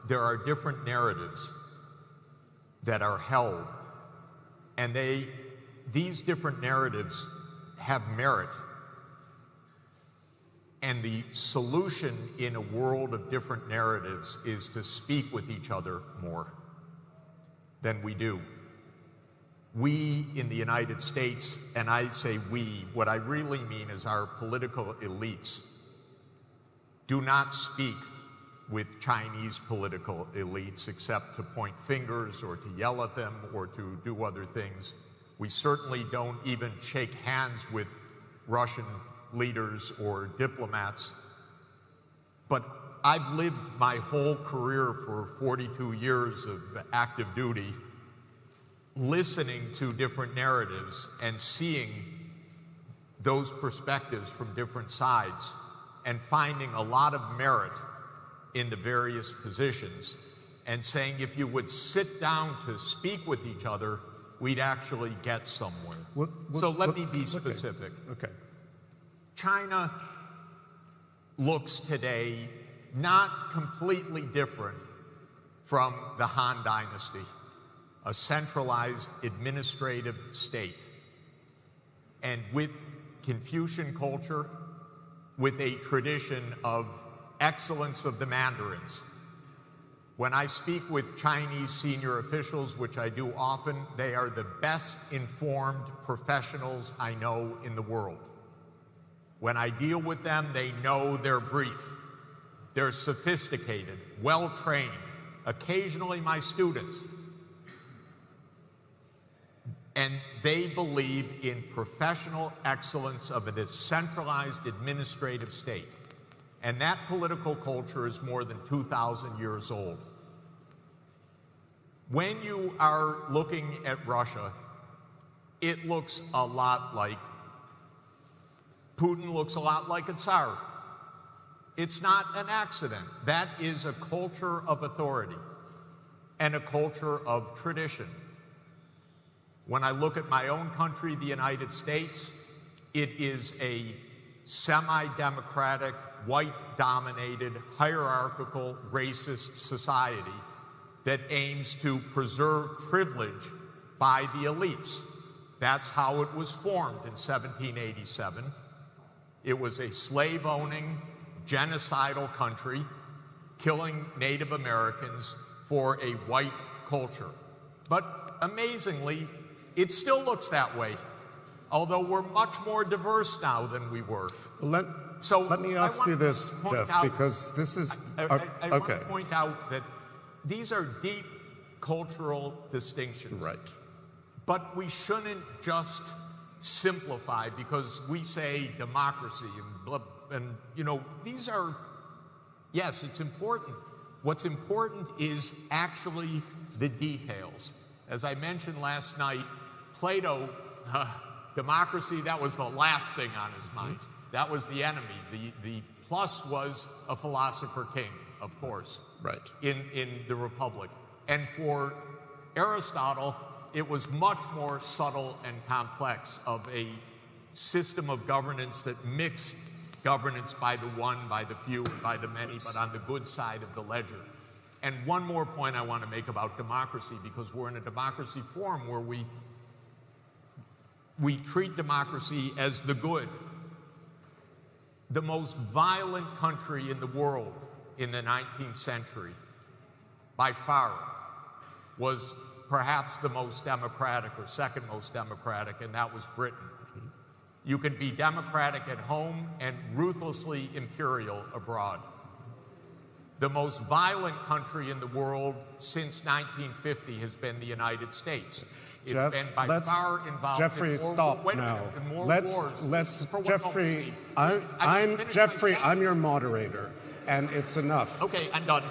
there are different narratives that are held, and these different narratives have merit. And the solution in a world of different narratives is to speak with each other more than we do. We in the United States, and I say we, what I really mean is our political elites, do not speak with Chinese political elites except to point fingers or to yell at them or to do other things. We certainly don't even shake hands with Russian leaders or diplomats. But I've lived my whole career for 42 years of active duty listening to different narratives and seeing those perspectives from different sides and finding a lot of merit in the various positions and saying if you would sit down to speak with each other, we'd actually get somewhere. So let me be specific. Okay. China looks today not completely different from the Han Dynasty, a centralized administrative state. And with Confucian culture, with a tradition of excellence of the Mandarins. When I speak with Chinese senior officials, which I do often, they are the best informed professionals I know in the world. When I deal with them, they know their brief. They're sophisticated, well-trained, occasionally my students. And they believe in professional excellence of a decentralized administrative state. And that political culture is more than 2,000 years old. When you are looking at Russia, it looks a lot like Putin looks a lot like a Tsar. It's not an accident. That is a culture of authority and a culture of tradition. When I look at my own country, the United States, it is a semi-democratic, white-dominated, hierarchical, racist society that aims to preserve privilege by the elites. That's how it was formed in 1787. It was a slave-owning, genocidal country, killing Native Americans for a white culture. But amazingly, it still looks that way, although we're much more diverse now than we were. Let me ask you this, Jeff, because this is... I want to point out that these are deep cultural distinctions. Right. But we shouldn't just simplify because we say democracy and you know, these are, yes, it's important. What's important is actually the details. As I mentioned last night, Plato, democracy, that was the last thing on his mind. That was the enemy. The plus was a philosopher king, of course, right, in the Republic. And for Aristotle, it was much more subtle and complex of a system of governance that mixed governance by the one, by the few, by the many, but on the good side of the ledger. And one more point I want to make about democracy, because we're in a democracy forum where we treat democracy as the good. The most violent country in the world in the 19th century, by far, was perhaps the most democratic or second most democratic, and that was Britain. You can be democratic at home and ruthlessly imperial abroad. The most violent country in the world since 1950 has been the United States. It's been by far involved Jeffrey, in more, stop wait a now. minute, in more Let's, wars. Jeffrey, Jeffrey, I'm your moderator, and it's enough. Okay, I'm done.